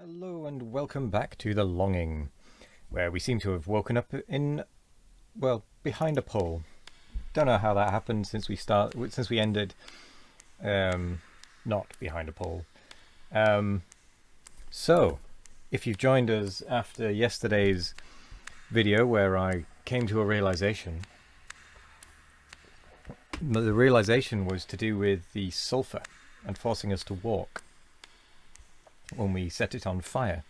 Hello and welcome back to The Longing, where we seem to have woken up in, well, behind a pole. Don't know how that happened since we ended not behind a pole. So, if you've joined us after yesterday's video where I came to a realization, the realization was to do with the sulfur and forcing us to walk when we set it on fire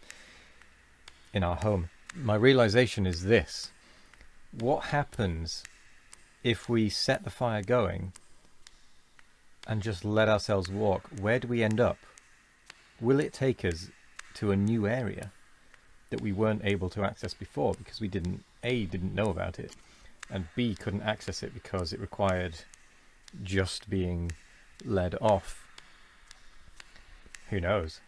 in our home. My realization is this: what happens if we set the fire going and just let ourselves walk? Where do we end up? Will it take us to a new area that we weren't able to access before because we didn't know about it, and B, couldn't access it because it required just being led off? Who knows?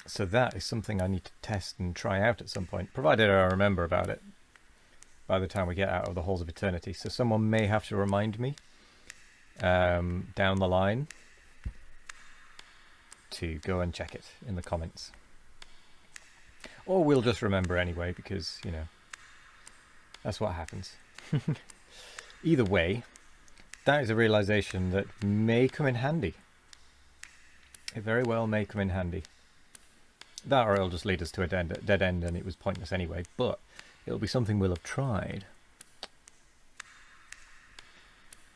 So that is something I need to test and try out at some point, provided I remember about it by the time we get out of the halls of eternity. So someone may have to remind me down the line to go and check it in the comments. Or we'll just remember anyway, because, you know, that's what happens. Either way, that is a realization that may come in handy. It very well may come in handy. That, or it'll just lead us to a dead end and it was pointless anyway, but it'll be something we'll have tried.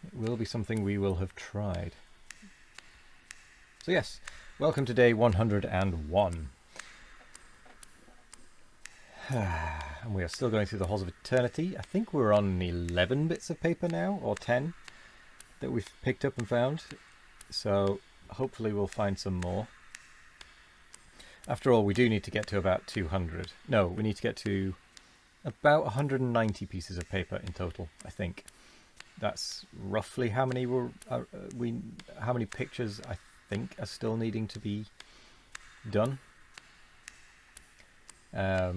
It will be something we will have tried. So yes, welcome to day 101. And we are still going through the halls of eternity. I think we're on 11 bits of paper now, or 10, that we've picked up and found. So hopefully we'll find some more. After all, we do need to get to about 200. No, we need to get to about 190 pieces of paper in total, I think. That's roughly how many how many pictures I think are still needing to be done. Yeah,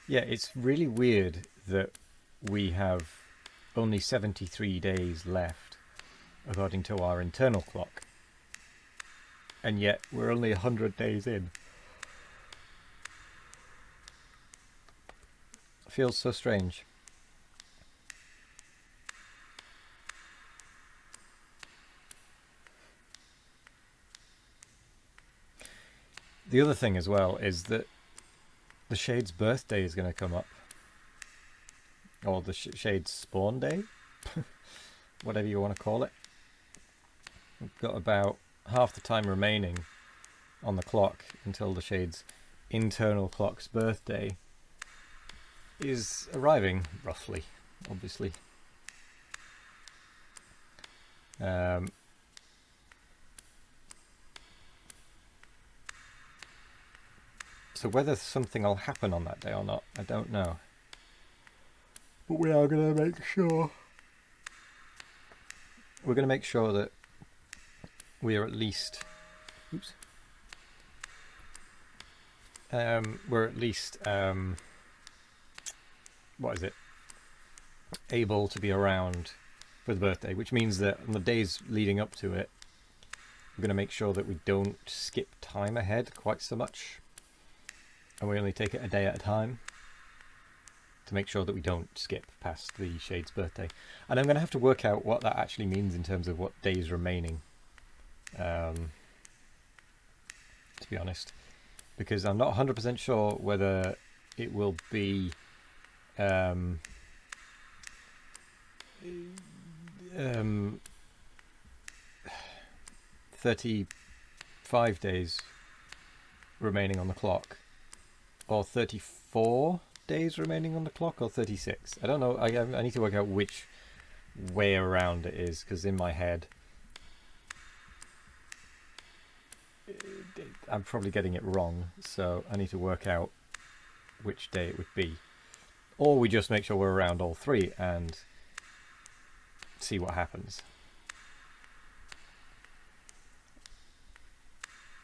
it's really weird that we have only 73 days left according to our internal clock. And yet we're only 100 days in. Feels so strange. The other thing as well is that the Shade's birthday is going to come up. Or the Shade's spawn day? Whatever you want to call it. We've got about half the time remaining on the clock until the Shade's internal clock's birthday is arriving, roughly, obviously. So whether something will happen on that day or not, I don't know. But we are going to make sure. We're going to make sure that we are at least, we're at least, able to be around for the birthday, which means that on the days leading up to it, we're going to make sure that we don't skip time ahead quite so much, and we only take it a day at a time to make sure that we don't skip past the Shade's birthday. And I'm going to have to work out what that actually means in terms of what days remaining. To be honest, because I'm not 100% sure whether it will be 35 days remaining on the clock, or 34 days remaining on the clock, or 36. I don't know. I need to work out which way around it is, because in my head I'm probably getting it wrong, so I need to work out which day it would be. Or we just make sure we're around all three and see what happens.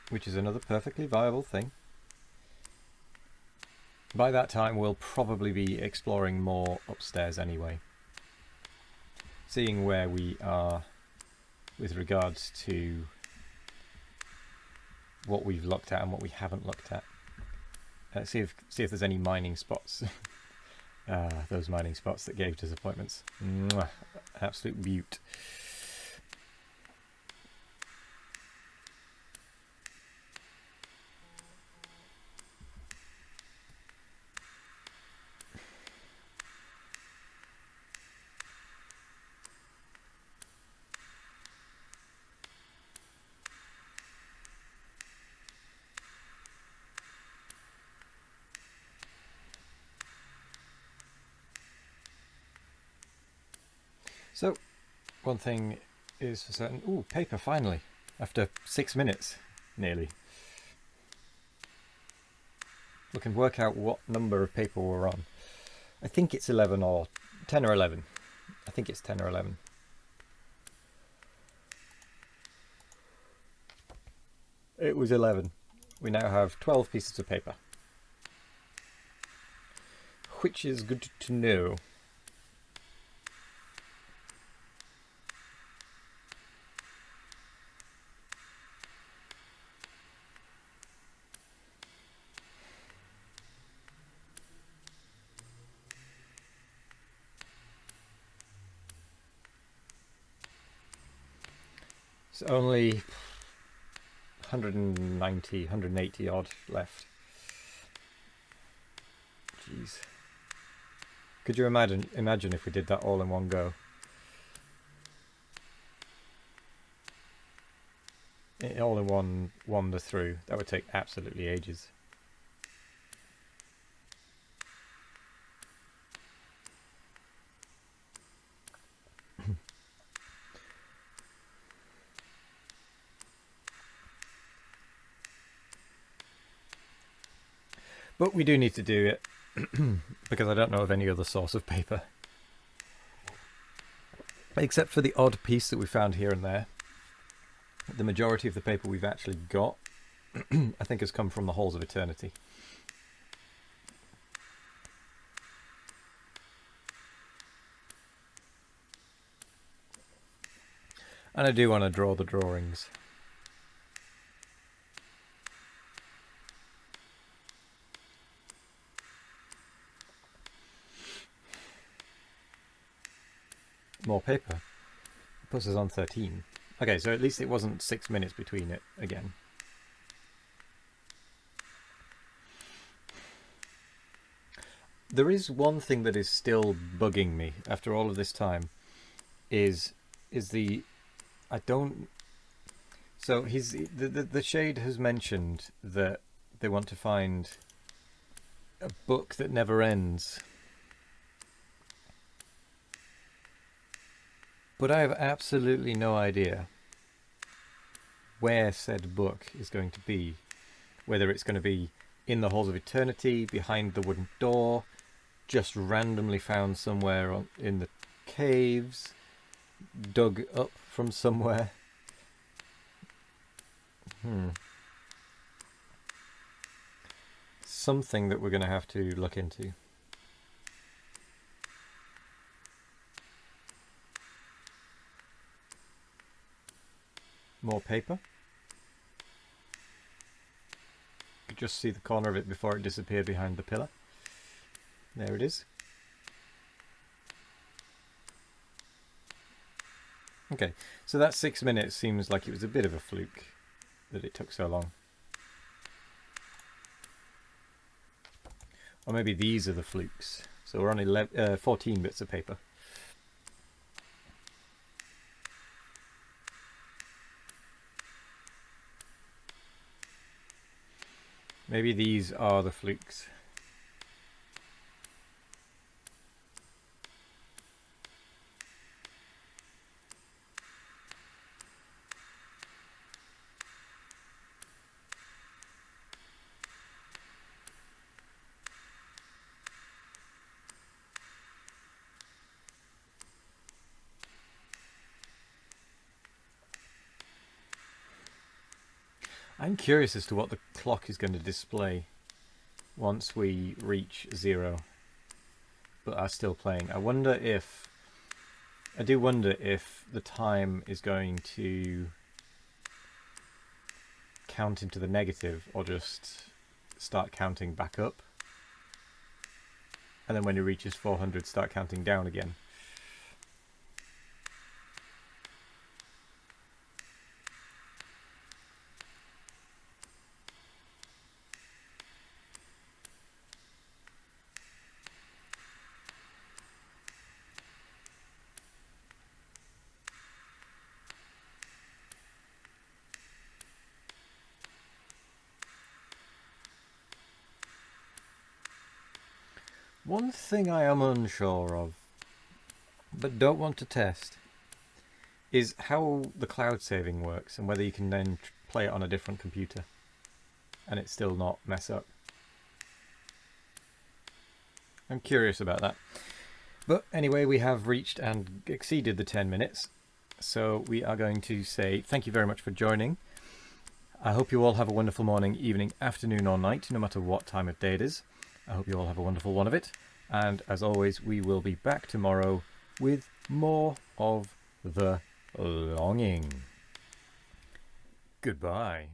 Which is another perfectly viable thing. By that time we'll probably be exploring more upstairs anyway. Seeing where we are with regards to what we've looked at and what we haven't looked at. See if there's any mining spots. Those mining spots that gave disappointments. Mwah. Absolute beaut. So, one thing is for certain. Ooh, paper, finally. After 6 minutes, nearly. We can work out what number of paper we're on. I think it's 11 or 10 or 11. I think it's 10 or 11. It was 11. We now have 12 pieces of paper. Which is good to know. It's only 190, 180 odd left. Jeez. Could you imagine if we did that all in one go? All in one wander through. That would take absolutely ages. But we do need to do it because I don't know of any other source of paper. Except for the odd piece that we found here and there. The majority of the paper we've actually got, I think, has come from the Halls of Eternity. And I do want to draw the drawings. More paper. Puts us on 13. Okay, so at least it wasn't 6 minutes between it again. There is one thing that is still bugging me after all of this time. Is the... I don't... So the Shade has mentioned that they want to find a book that never ends. But I have absolutely no idea where said book is going to be. Whether it's going to be in the Halls of Eternity, behind the wooden door, just randomly found somewhere in the caves, dug up from somewhere. Something that we're going to have to look into. More paper. You could just see the corner of it before it disappeared behind the pillar. There it is. Okay, so that 6 minutes seems like it was a bit of a fluke that it took so long. Or maybe these are the flukes. So we're on 14 bits of paper. Maybe these are the flukes. I'm curious as to what the clock is going to display once we reach 0, but are still playing. I wonder if I do wonder if the time is going to count into the negative or just start counting back up. And then when it reaches 400, start counting down again. One thing I am unsure of, but don't want to test, is how the cloud saving works and whether you can then play it on a different computer and it still not mess up. I'm curious about that. But anyway, we have reached and exceeded the 10 minutes, so we are going to say thank you very much for joining. I hope you all have a wonderful morning, evening, afternoon or night, no matter what time of day it is. I hope you all have a wonderful one of it. And as always, we will be back tomorrow with more of the longing. Goodbye.